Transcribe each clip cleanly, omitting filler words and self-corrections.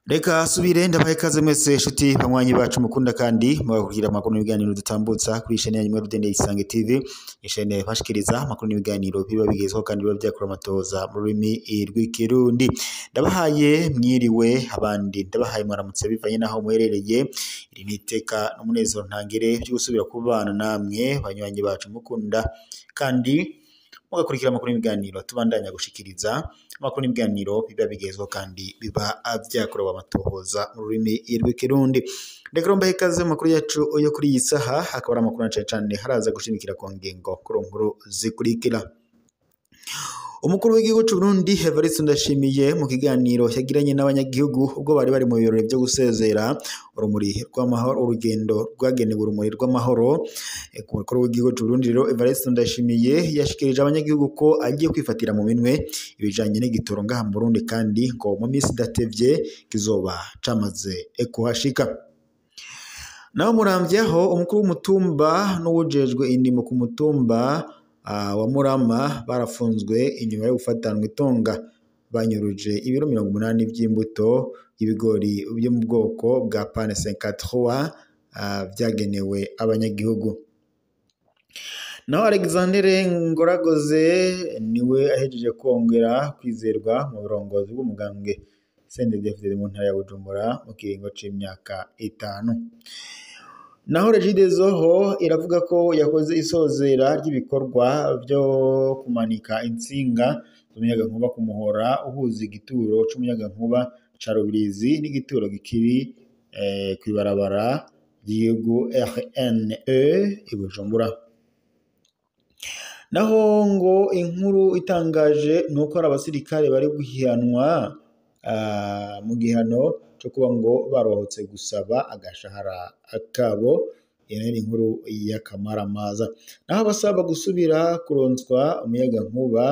Reka subire ndabaye kaze mwese shuti banywanyi bacu mukunda kandi mugakurikira amakuru n'ibiganiro dutambutsa kuri chaîne yanyu Rudende Isange TV, chaîne bashikiriza amakuru n'ibiganiro biba bigezweho kandi biba byakora amatoza mu rurimi rw'ikirundi. Ndabahaye mwiriwe, abandi ndabahaye mwaramutse bivanye naho muherereye. Iri niteka n'umunezero ntangere byo gusubira kubana namwe banywanyi bacu mukunda kandi mugakurikira amakuru n'ibiganiro tubandanya gushikiriza amakuru n'ibiganiro biba bigezweho kandi biba vyakorewe amatohoza mu rurimi rw'ikirundi. Reka mbahe ikaze mu makuru yacu yo kuri iyi saha, akaba ari amakuru cane haraza gushimikira ku ngingo nkuru zikurikira. Umukuru w'igihugu c'u Burundi Evariste Ndayishimiye mu kiganiro yagiranye n'abanyagihugu ubwo bari bari mu birori byo gusezera urumuri rw'amahoro, urugendo rwagenewe urumuri rw'amahoro. Umukuru w'igihugu c'u Burundi rero Evariste Ndayishimiye yashikirije abanyagihugu ko agiye kwifatira mu minwe ibijanye n'igitoro ngaha mu Burundi kandi ngo mu minsi idatevye kizoba camaze kuhashika. Naho Muramvyaho umukuru w'umutumba n'uwujejwe indimo ku mutumba wa Murama barafunzwe inyuma yo gufatanwa itonga. Banyuruje ibiro 80 by'imbuto y'ibigori byo mu bwoko bwa Pane 53 vyagenewe abanyagihugu. Naho Alexandre Ngoragoze niwe ahejeje kongera kwizerwa mu burongozi bw'umugambwe CNDD-FDD mu ntara ya Bujumbura mu kiringo c'imyaka 5. Naho Regideso ho iravuga ko yakoze isozera ry'ibikorwa byo kumanika insinga z'umuyagankuba ku muhora uhuza igituro c'umuyagankuba ca Rubirizi n'igituro gikiri kwibarabara ry'igihugu RNE i Bujumbura. Naho ngo inkuru itangaje nuko ari abasirikare bari guhihanwa mu gihano cyo kuba ngo barohotse gusaba agashahara kabo. Iyo ni inkuru y'akamaramaza. Naho basaba gusubira kuronswa umuyagankuba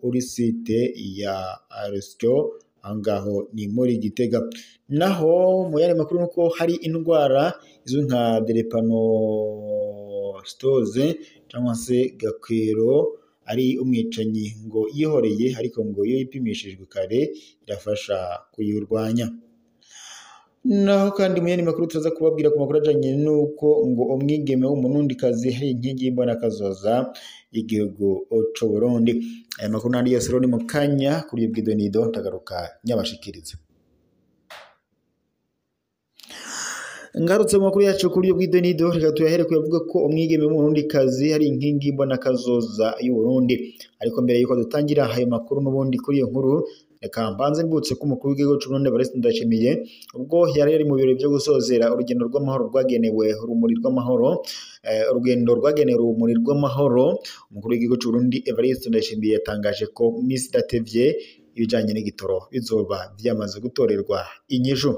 muri site ya Aresco angaho ni muri Gitega. Naho mu yandi makuru nuko hari indwara izwi nka drepanocytose cyangwa se gakwero ari umwicanyi ngo yihoreye, ariko ngo iyo yipimishijwe kare irafasha kuyirwanya. Naho kandi mu yandi makuru tuza kubabwira ku makuru ajanye nuko ngo umwigeme w'umunundikazi hari inkingi y'imbona kazoza y'igihugu c'u Burundi. Aya makuru nandi yose rero ni mu kanya kuri Bwidonido ndagaruka nyabashikiriza. Ngarutse mu makuru yacu kuri Bwidonido, reka tuyahere kuyavuga ko umwigeme w'umunundikazi hari inkingi y'imbona kazoza y'u Burundi. Ariko mbere yuko dutangira ayo makuru n'ubundi kuri iyo nkuru, reka mbanze mbutse ko umukuru w'igihugu c'u Burundi Evariste Ndayishimiye ubwo yari mu birori byo gusozera urugendo rw'amahoro rwagenewe urumuri rw'amahoro, urugendo rwagenewe urumuri rw'amahoro. Umukuru w'igihugu c'u Burundi Evariste Ndayishimiye yatangaje ko mu minsi idatevye ibijanye n'igitoro bizoba vyamaze gutorerwa inyishu.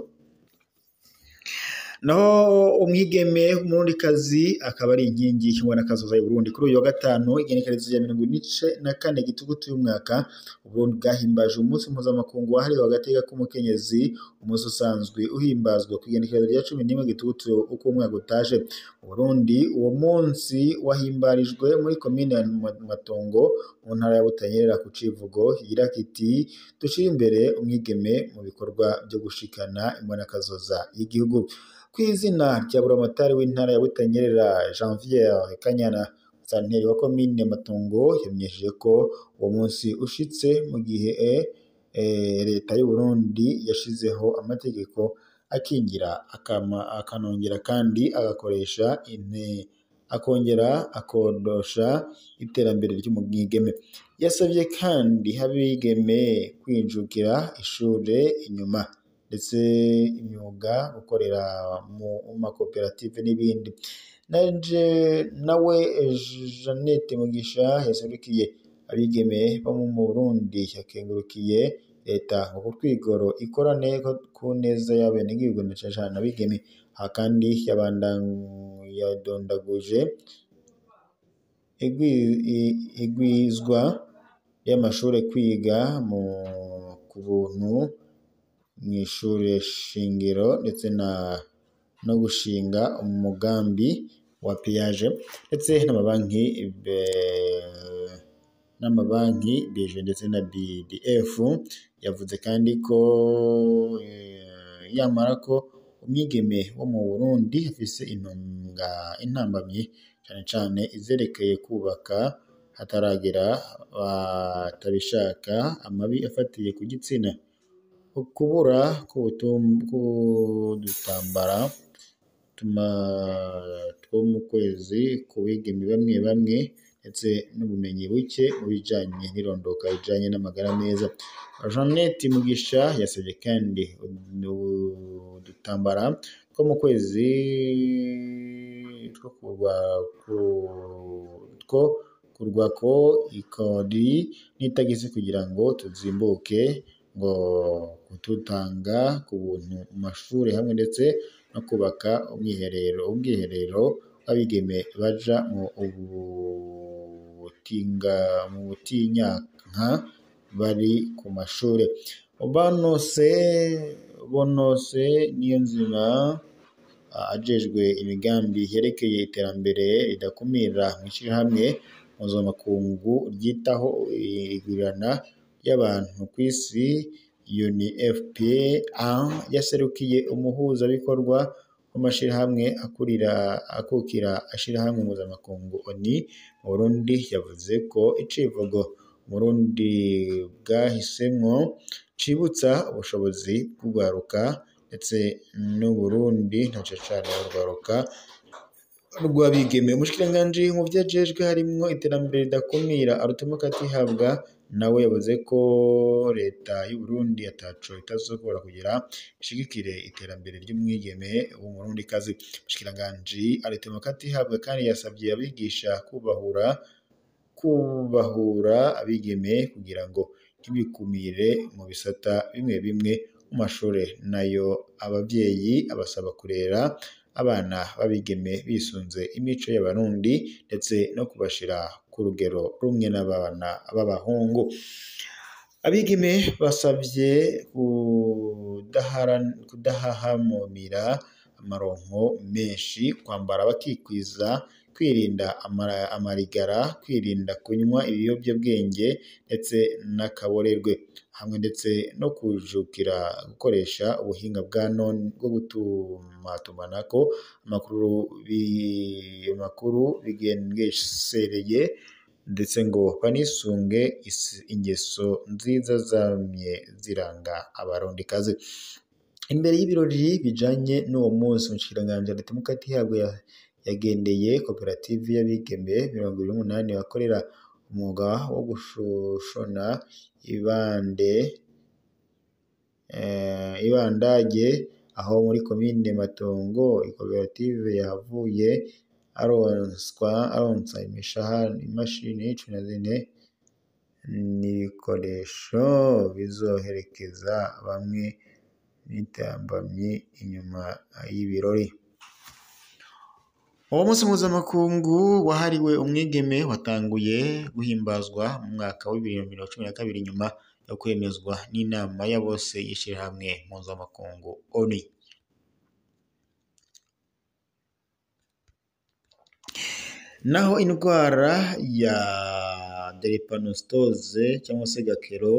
Naho umwigeme w'umurundikazi akaba ari inkingi y'ibona kazoza y'u Burundi. Kuri uyu wa gatanu igenekerezo ya 24 gitugutu y'umwaka Burundi bwahimbaje umunsi mpuzamakungu wahariwe agateka k'umukenyezi, umunsi usanzwe uhimbazwa ku igenekerezo rya 11 gitugutu uko umwaka utaje. Burundi uwo munsi wahimbarijwe muri komine ya Matongo mu ntara ya Butanyerera ku civugo kigira kiti dushira imbere umwigeme mu bikorwa byo gushikana imbona kazoza y'igihugu. Kw'izina rya buramatari w'intara ya Butanyerera Janvier Kanyana, santeri wa komine Matongo, yamenyesheje ko uwo munsi ushitse mu gihe leta y'u Burundi yashizeho amategeko akingira akanongera kandi agakoresha akongera akodosha iterambere ry'umwigeme. Yasavye kandi abigeme kwijukira ishure inyuma ndetse imyuga gukorera mu makoperative n'ibindi. Nawe Jeannette Mugisha yaserukiye abigeme bo mu Burundi yakengurukiye leta ngo twigoro ikorane ku neza y'abenegihugu na cyane abigeme. Aha kandi yadondaguje igwizwa y'amashure kwiga ku buntu mw'ishure shingiro ndetse no gushinga umugambi wa peage ndetse n'amabanki BG ndetse na BDF. Yavuze kandi ko yamara ko umwigeme wo mu Burundi afise intambamyi cane cane izerekeye kubaka hataragera batabishaka, amabi afatiye ku gitsina, ukubura k'udutambara two mu kwezi ku bigeme bamwe bamwe ndetse n'ubumenyi buke mu bijanye n'irondoka rijanye n'amagara meza. Jeannette Mugisha yasabye kandi udutambara two mu kwezi two kurwako ikodi n'itagisi kugira ngo tuzimbuke, ngo kututanga ku buntu mu mashuri hamwe ndetse no kubaka ubwiherero abigeme baja mu butinyanka bari ku mashure. Bonose Niyonzima ajejwe imigambi yerekeye iterambere ridakumira mw'ishirahamwe mpuzamakungu ryitaho igwirirana y'abantu kw'isi UNFPA yaserukiye umuhuzabikorwa w'amashirahamwe akukira ashirahamwe mpuzamakungu ONU mu Burundi. Yavuze ko icivugo Burundi bwahisemwo cibutsa ubushobozi bw'urwaruka ndetse n'Uburundi ntaco cane urwaruka rw'abigeme. Umushikiranganji mu vyajejwe harimwo iterambere ridakumira Arutemo Katihabwa nawe yavuze ko leta y'u Burundi ataco itazokora kugira ishigikire iterambere ry'umwigeme w'umurundikazi. Umushikiranganji Arutemo Katihabwa kandi yasabye abigisha kubahura abigeme kugira ngo ntibikumire mu bisata bimwe bimwe mu mashure. Nayo abavyeyi abasaba kurera abana babigeme bisunze imico y'abarundi ndetse no kubashira ku rugero rumwe n'abana b'abahungu. Abigeme basavye kudahahamumira amaronko menshi, kwambara bakikwiza, kwirinda amarigara, kwirinda kunywa ibiyobyabwenge ndetse n'akaborerwe, hamwe ndetse no kujukira gukoresha ubuhinga bwa none bwo gutumatumanako amakuru bigengesereye ndetse ngo banisunge ingeso nziza zamye ziranga abarundikazi. Imbere y'ibirori bijanye n'uwo munsi, umushikiranganji Arutemo Katihabwa yagendeye koperative y'abigeme 28 bakorera umwuga wo gushona ibandage aho muri komine Matongo. Ikoperative yahavuye aronsa imashini 14 n'ibikoresho bizoherekeza bamwe n'itambamyi inyuma y'ibirori. Uwo munsi mpuzamakungu wahariwe umwigeme watanguye guhimbazwa mu mwaka wa 2012 nyuma yo kwemezwa n'inama ya bose y'ishirahamwe mpuzamakungu ONU. Naho indwara ya drepanocytose cyangwa se gakero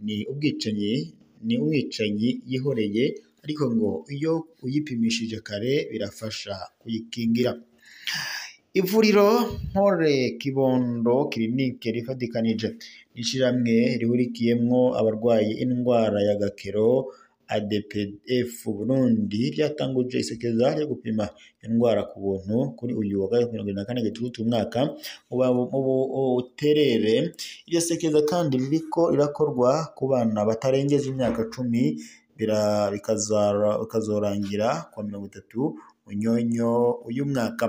ni umwicanyi yihoreye, ariko ngo iyo uyipimishije kare birafasha kuyikingira. Ivuriro Mpore Kibondo Clinique rifadikanije n'ishirahamwe rihurikiyemwo abarwayi indwara ya gakero ADPF Burundi ryatanguje isekeza ryo gupima indwara ku buntu kuri uyu wa 24 Gitugutu umwaka mu Buterere. Iryo sekeza kandi ririko irakorwa ku bana batarengeje imyaka 10 bikazorangira kwa 30 Munyonyo uyu mwaka.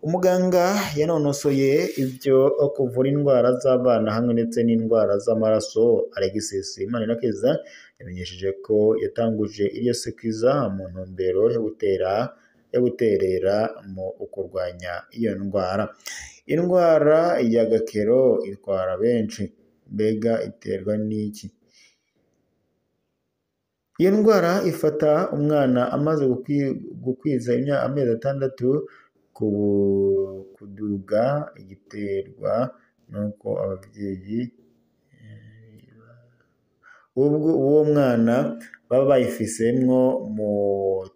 Umuganga yanonosoye ivyo kuvura indwara z'abana hamwe ndetse n'indwara z'amaraso Alexis Manirakiza yamenyesheje ko yatanguje iryo sekeza mu ntumbero yo guterera mu kurwanya iyo ndwara. Indwara ya gakero itwara benshi, mbega iterwa n'iki? Iyo ndwara ifata umwana amaze gukwiza amezi 6 kuduga igiterwa nuko abavyeyi uwo mwana baba bayifisemwo mu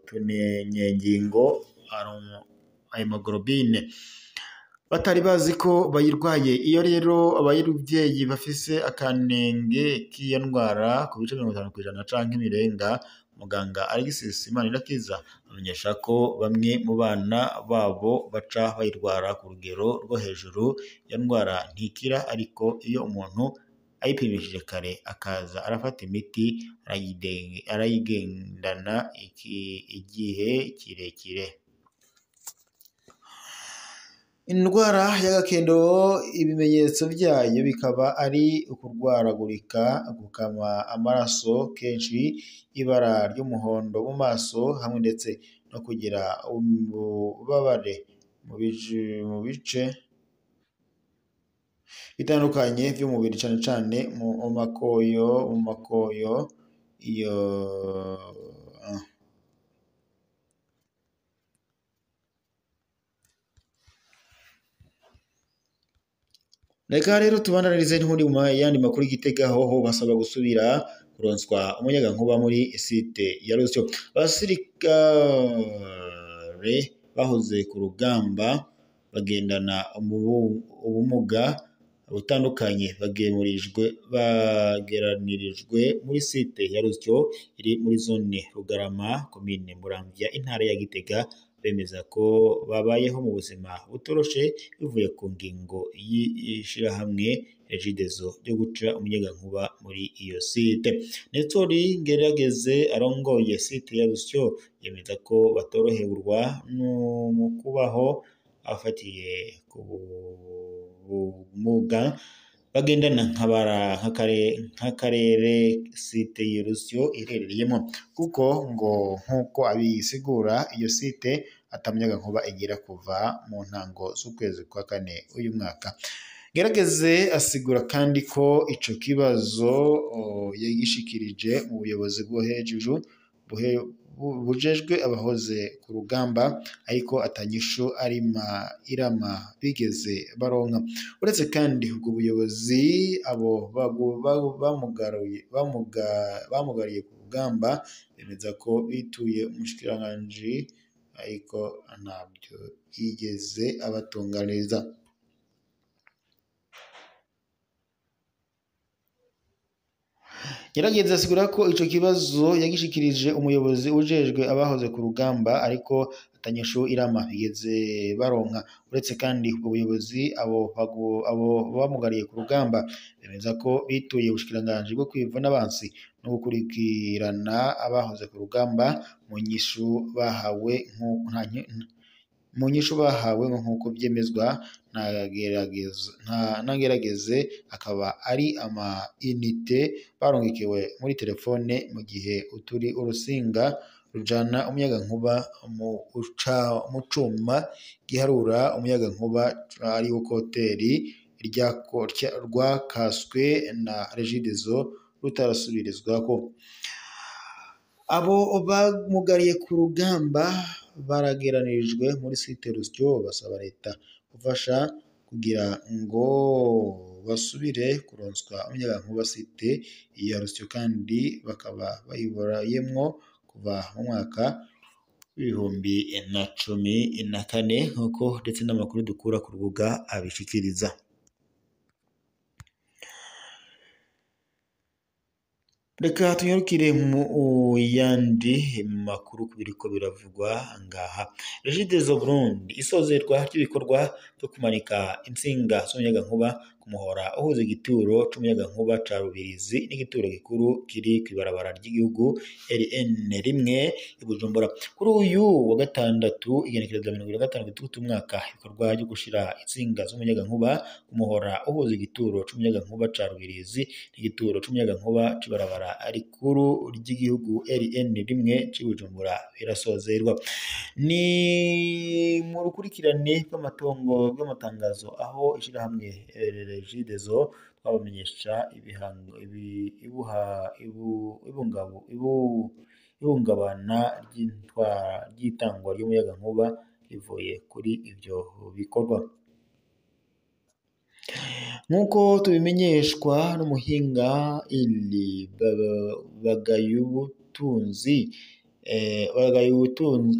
tunenyengingo hemoglobine batari bazi ko bayirwaye. Iyo rero abayiruvyeyi bafise akanenge k'iyo ndwara ku bice 50% canke ibirenga, muganga Alexis Manirakiza amenyesha ko bamwe mu bana babo baca bayirwara ku rugero rwo hejuru. Iyo ndwara ntikira, ariko iyo umuntu ayipimishije kare akaza arafata imiti arayigendana igihe kirekire. Indwara y'agakendo ibimenyetso vyayo bikaba ari ukurwaragurika, gukama amaraso kenshi, ibara ry'umuhondo mu maso hamwe ndetse no kugira ububabare mu bice bitandukanye vy'umubiri, cane cane mu makoyo iyo reka rero tubandanirize n'ubundi mu yandi makuru y'Igitega hoho basaba gusubira kuronswa umuyagankuba muri site ya Rusyo. Abasirikare bahoze ku rugamba bagendana ubumuga butandukanye bageranirijwe muri site ya Rusyo iri muri zone Rugarama, komine Muramvya, intara ya Gitega. Bemeza ko babayeho mu buzima butoroshe bivuye ku ngingo y'ishirahamwe Regideso ryo guca umuyagankuba muri iyo site. Netori Ngerageze arongoye site ya Rusyo yemeza ko batoroherwa mu kubaho afatiye ku bumuga bagendana nk'akarere site ya Rusyo irereyemo, kuko ngo nk'uko abisigura iyo site atamuyagankuba igira kuva mu ntango z'ukwezi kwa kane uyu mwaka. Gerageze asigura kandi ko ico kibazo yagishikirije mu buyobozi bwo hejuru bujejwe abahoze ku rugamba, ariko atanyishu irama bigeze baronka. Uretse kandi ubwo buyobozi abo bamugariye ku rugamba bemeza ko bituye umushikiranganji, ariko ntabyo yigeze abatunganiriza. Gerageza asigura ko ico kibazo yagishikirije umuyobozi ujejwe abahoze ku rugamba, ariko atanyishu irama bigeze baronka. Uretse kandi ubwo buyobozi abo bamugariye ku rugamba bemeza ko bituye ubushikiranganji bwo kwivuna abansi no gukurikirana abahoze ku rugamba mu nyishu bahawe nk'uko vyemezwa na Gerageze, akaba ari ama-inite barongekewe muri telefone, mu gihe uturi urusinga rujana umuyagankuba mu cuma giharura umuyagankuba ari wo koteri rwakaswe na Regideso rutarasubirizwako. Abo bamugariye ku rugamba barageranirijwe muri site Rusyo, basaba leta gufasha kugira ngo basubire kuronswa umuyagankuba site ya Rusyo, kandi bakaba bayiborayemwo kuva mu mwaka w'2014 nk'uko ndetse n'amakuru dukura ku rubuga abishikiriza. Reka tunyarukire mu yandi makuru kubiriko biravugwa ngaha. Regideso Burundi isozerwa ry'ibikorwa byo kumanika intsinga z'umuyagankuba ku muhora uhuza igituro c'umuyagankuba ca Rubirizi n'igituro gikuru kiri kw'ibarabara ry'igihugu RN1 i Bujumbura. Kuri uyu wa gatandatu igenekerezo 25 umwaka, ibikorwa byo gushira intsinga z'umuyagankuba ku muhora uhuza igituro c'umuyagankuba ca Rubirizi n'igituro c'umuyagankuba c'ibarabara rikuru ry'igihugu RN1 c'i Bujumbura birasozerwa. Ni mu rukurikirane rw'amatangazo aho ishirahamwe Regideso twabamenyesha ihungabana ry'itangwa ry'umuyagankuba bivuye kuri ivyo bikorwa. Nk'uko tubimenyeshwa n'umuhinga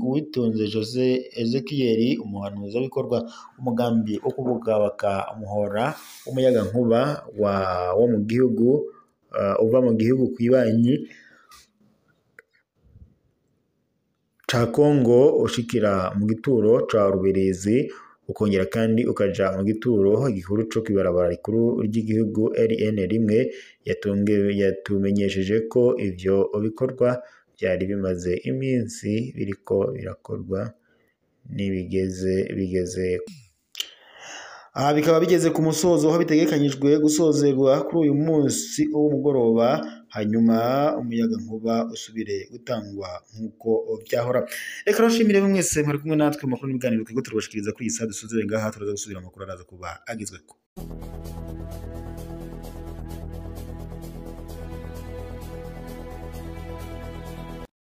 Uwitonze Jose Ezekiel, umuhanuzi w'ibikorwa umugambi wo kubaka umuhora w'umuyagankuba wo mu gihugu uva mu gihugu kwibanyi ca Kongo ushikira mu gituro ca Rubirizi ukongera kandi ukaja mu gituro igikuru co kwibarabara rikuru ry'igihugu RN1 yatumenyesheje ko ivyo bikorwa byari bimaze iminsi biriko birakorwa bikaba bigeze ku musozo aho bitegekanyijwe gusozerwa kuri uyu munsi w'umugoroba, hanyuma umuyagankuba usubire gutangwa nk'uko byahora. Reka nshimire mwese mwari kumwe natwe mu makuru n'ibiganiro turiko turabashikiriza kuri iyi saa dusuzire ngaha, turaza gusubira amakuru araza kuba agezweko.